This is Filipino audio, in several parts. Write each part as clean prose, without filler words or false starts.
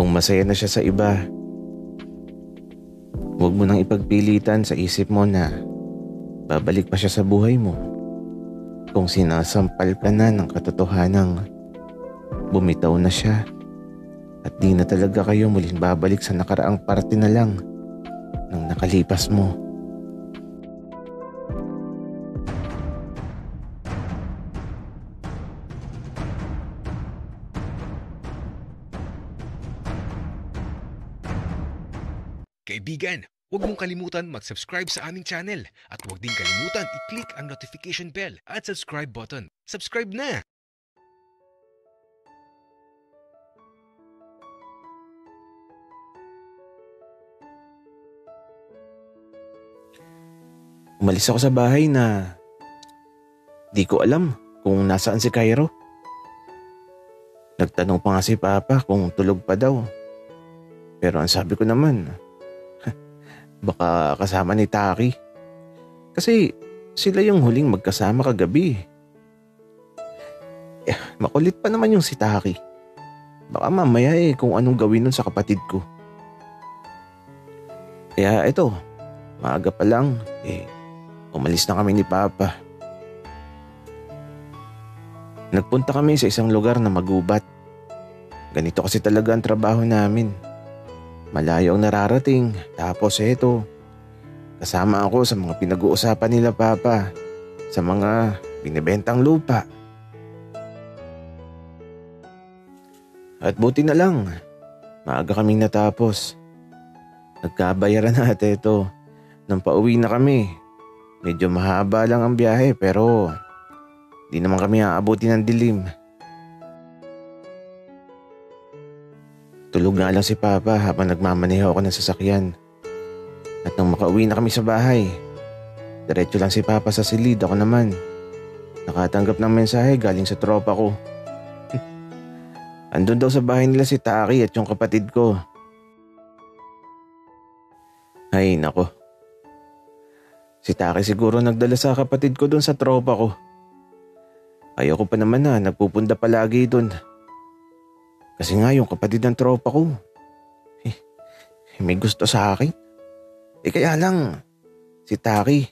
Kung masaya na siya sa iba, huwag mo nang ipagpilitan sa isip mo na babalik pa siya sa buhay mo. Kung sinasampal ka na ng katotohanang bumitaw na siya at di na talaga kayo muling babalik sa nakaraang parte na lang ng nakalipas mo. Kaibigan, huwag mong kalimutan mag-subscribe sa aming channel at huwag din kalimutan i-click ang notification bell at subscribe button. Subscribe na! Umalis ako sa bahay na di ko alam kung nasaan si Cairo. Nagtanong pa nga si Papa kung tulog pa daw. Pero ang sabi ko naman, baka kasama ni Taki. Kasi sila yung huling magkasama kagabi. Makulit pa naman yung si Taki. Baka mamaya kung anong gawin nun sa kapatid ko. Kaya ito, maaga pa lang umalis na kami ni Papa. Nagpunta kami sa isang lugar na magubat. Ganito kasi talaga ang trabaho namin. Malayo ang nararating, tapos kasama ako sa mga pinag-uusapan nila Papa, sa mga binibentang lupa. At buti na lang, maaga kaming natapos. Nagkabayaran na nang pauwi na kami. Medyo mahaba lang ang biyahe pero di naman kami aabuti ng dilim. Tulog nga lang si Papa habang nagmamaneho ako ng sasakyan. At nang makauwi na kami sa bahay, diretso lang si Papa sa silid. Ako naman, nakatanggap ng mensahe galing sa tropa ko. Andun daw sa bahay nila si Taki at yung kapatid ko. Ay nako. Si Taki siguro nagdala sa kapatid ko dun sa tropa ko. Ayoko pa naman na nagpupunta palagi dun. Kasi nga yung kapatid ng tropa ko, may gusto sa akin. Kaya lang, si Taki,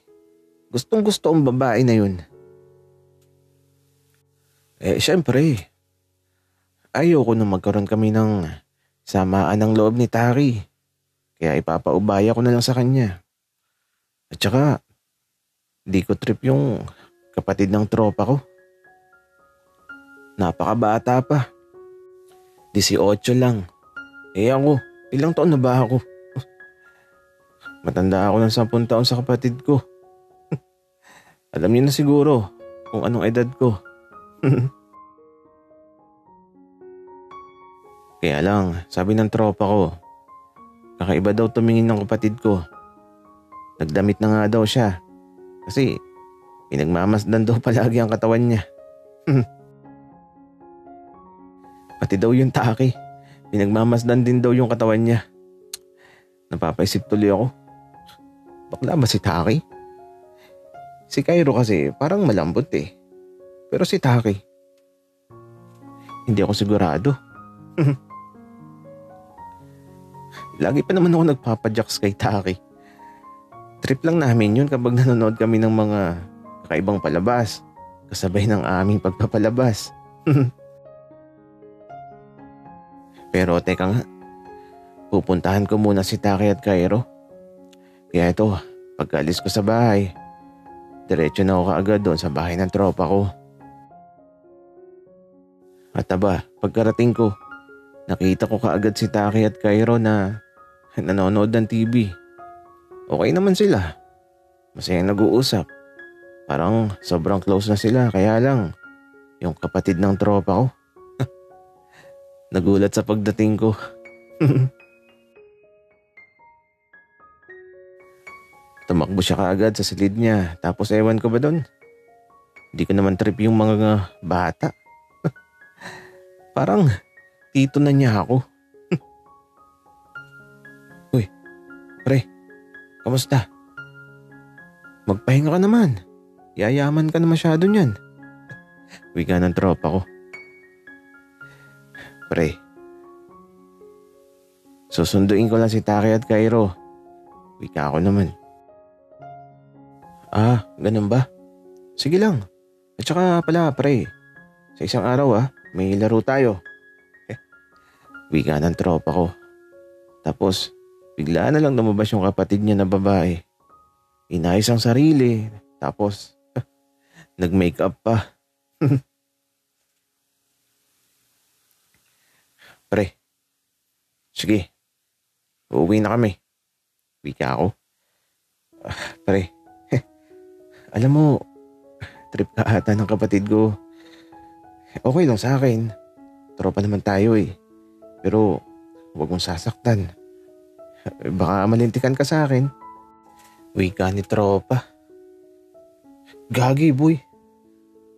gustong gusto ang babae na yun. Siyempre, ayoko nung magkaroon kami ng samaan ng loob ni Taki. Kaya ipapaubaya ko na lang sa kanya. At saka, di ko trip yung kapatid ng tropa ko. Napakabata pa. 18 lang. Ako, ilang taon na ba ako? Matanda ako ng 10 taon sa kapatid ko. Alam niyo na siguro kung anong edad ko. Kaya lang, sabi ng tropa ko, kakaiba daw tumingin ng kapatid ko. Nagdamit na nga daw siya. Kasi pinagmamasdan daw palagi ang katawan niya. Pati daw yung Taki. Pinagmamasdan din daw yung katawan niya. Napapaisip tuloy ako. Bakla ba si Taki? Si Cairo kasi parang malambot Pero si Taki, hindi ako sigurado. Lagi pa naman ako nagpapajaks kay Taki. Trip lang namin yun kapag nanonood kami ng mga kakaibang palabas. Kasabay ng aming pagpapalabas. Pero teka nga, pupuntahan ko muna si Taki at Cairo. Kaya pagkaalis ko sa bahay, diretso na ako kaagad doon sa bahay ng tropa ko. At pagkarating ko, nakita ko kaagad si Taki at Cairo na nanonood ng TV. Okay naman sila. Masayang nag-uusap. Parang sobrang close na sila, kaya lang yung kapatid ng tropa ko. Nagulat sa pagdating ko. Tumakbo siya kaagad sa silid niya. Tapos ewan ko ba doon? Hindi ko naman trip yung mga bata. Parang tito na niya ako. Uy, pre, kamusta? Magpahinga ka naman. Yayaman ka na masyado niyan. Wika ng tropa ko. Pre, Susunduin ko lang si Taki at Cairo. Wika ako naman. Ah, ganun ba? Sige lang. At saka pala pre, sa isang araw may laro tayo. Wika ng tropa ko. Tapos bigla na lang lumabas yung kapatid niya na babae. Inayos ang sarili. Tapos nag-makeup pa. Pre, sige. Uuwi na kami. Wika ako. Pre, alam mo, trip ka ata ng kapatid ko. Okay lang sa akin. Tropa naman tayo eh. Pero huwag mong sasaktan. Baka malintikan ka sa akin. Wika ni tropa. Gagi boy.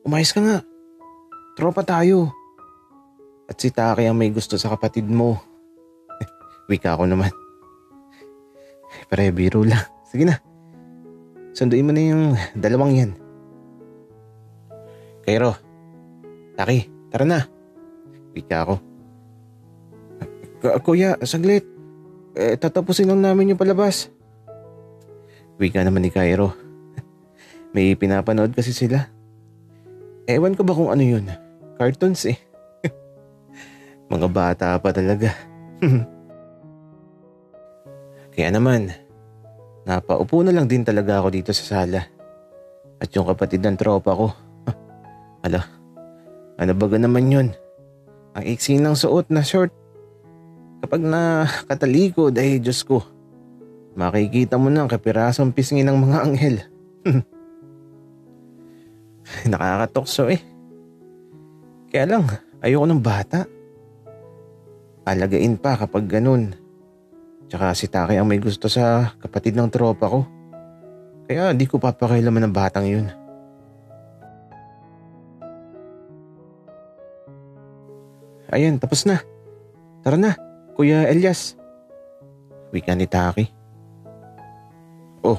Umayos ka nga. Tropa tayo. At si Taki ang may gusto sa kapatid mo. Wika ako naman. Pre, biro lang. Sige na. Sunduin mo na yung dalawang yan. Cairo, Taki, tara na. Wika ako. Kuya, saglit. Tatapusin lang namin yung palabas. Wika naman ni Cairo. May pinapanood kasi sila. Ewan ko ba kung ano yun. Cartoons eh. Mga bata pa talaga. Kaya naman, napaupo na lang din talaga ako dito sa sala. At yung kapatid ng tropa ko. Ala, ano ba naman yun? Ang iksi ng suot na short. Kapag nakatalikod ay Diyos ko. Makikita mo na ang kapirasong pisngi ng mga anghel. Nakakatokso eh. Kaya lang, ayoko ng bata. Alagain pa kapag ganun. Tsaka si Taki ang may gusto sa kapatid ng tropa ko. Kaya di ko papakailaman ng batang yun. Ayan, tapos na. Tara na, Kuya Elias. Wika ni Taki. Oh,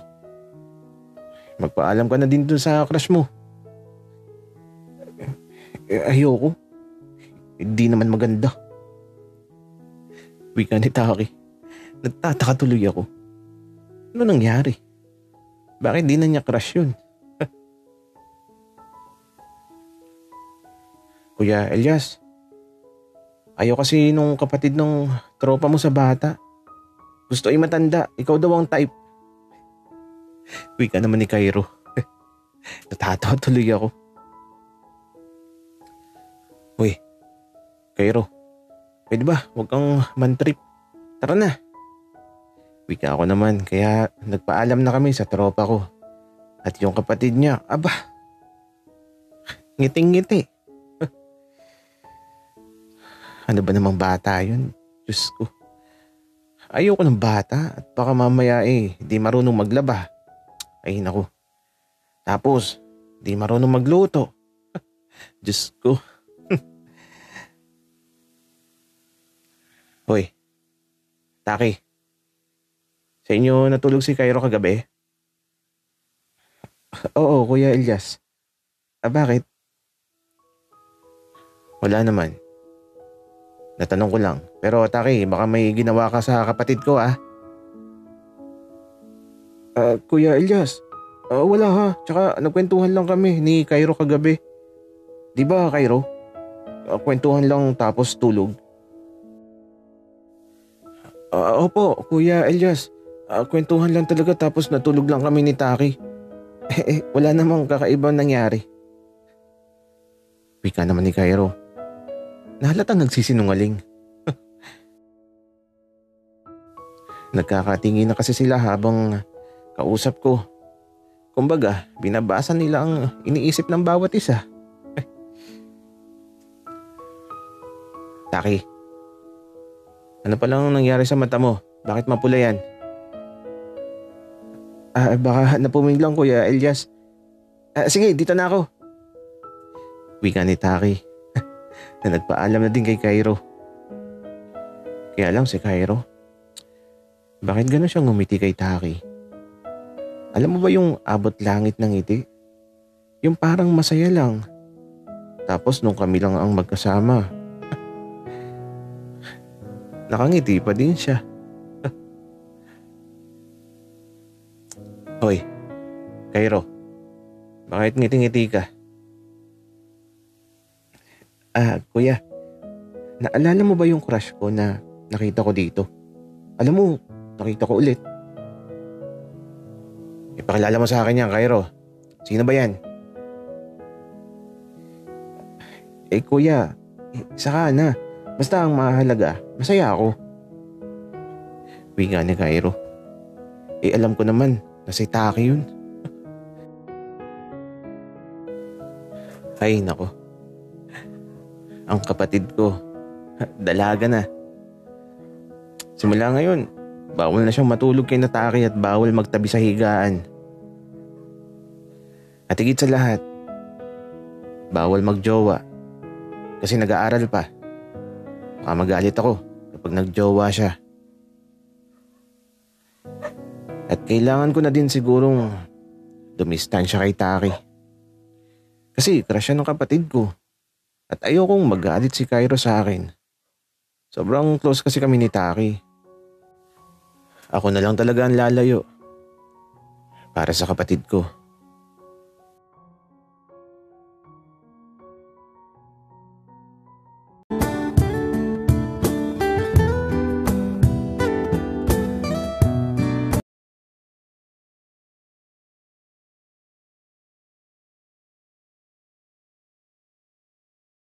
magpaalam ka na din dun sa crush mo. Ayoko. Hindi naman maganda. Wika ni Taki. Nagtataka tuloy ako. Ano nangyari? Bakit di na niya crush yun? Kuya Elias, ayaw kasi nung kapatid nung tropa mo sa bata. Gusto ay matanda. Ikaw daw ang type. Wika naman ni Cairo. Natatawa tuloy ako. Uy, Cairo, pwede ba? Huwag kang man-trip. Tara na. Wika ako naman, kaya nagpaalam na kami sa tropa ko. At yung kapatid niya, aba, ngiting-ngiti. Ano ba namang bata yun? Diyos ko. Ayoko ng bata at baka mamaya di marunong maglaba. Ay naku. Tapos, di marunong magluto. Diyos ko. Hoy, Taki. Sa inyo natulog si Cairo kagabi? Oo, Kuya Elias. Bakit? Wala naman. Natanong ko lang. Pero Taki, baka may ginawa ka sa kapatid ko Kuya Elias, wala ha. Tsaka nagkwentuhan lang kami ni Cairo kagabi. Di ba Cairo? Kwentuhan lang tapos tulog. Opo, Kuya Elias. Kwentuhan lang talaga tapos natulog lang kami ni Taki. Wala namang kakaibang nangyari. Wika naman ni Cairo. Nahalatang nagsisinungaling. Nagkakatingin na kasi sila habang kausap ko. Kumbaga, binabasa nila ang iniisip ng bawat isa. Taki, ano palang nangyari sa mata mo? Bakit mapula yan? Baka napuminglang Kuya Elias. Sige, dito na ako. Wika ni Taki na nagpaalam na din kay Cairo. Kaya lang si Cairo, bakit gano'n siyang ngumiti kay Taki? Alam mo ba yung abot langit ng ngiti? Yung parang masaya lang. Tapos nung kami lang ang magkasama. Nakangiti pa din siya. Hoy, Cairo, bakit ngiti-ngiti ka? Kuya, naalala mo ba yung crush ko na nakita ko dito? Alam mo, nakita ko ulit. Ipakilala mo sa akin yan, Cairo. Sino ba yan? Kuya, isa ka na. Basta ang mahalaga, masaya ako. Wika ni Cairo. Alam ko naman na si Taki yun. Ay, nako. Ang kapatid ko, dalaga na. Simula ngayon, bawal na siyang matulog kay Nataki at bawal magtabi sa higaan. At higit sa lahat, bawal magjowa kasi nag-aaral pa. Baka magalit ako kapag nagjowa siya. At kailangan ko na din sigurong dumistansya kay Taki. Kasi crush siya ng kapatid ko. At ayokong magalit si Cairo sa akin. Sobrang close kasi kami ni Taki. Ako na lang talaga ang lalayo para sa kapatid ko.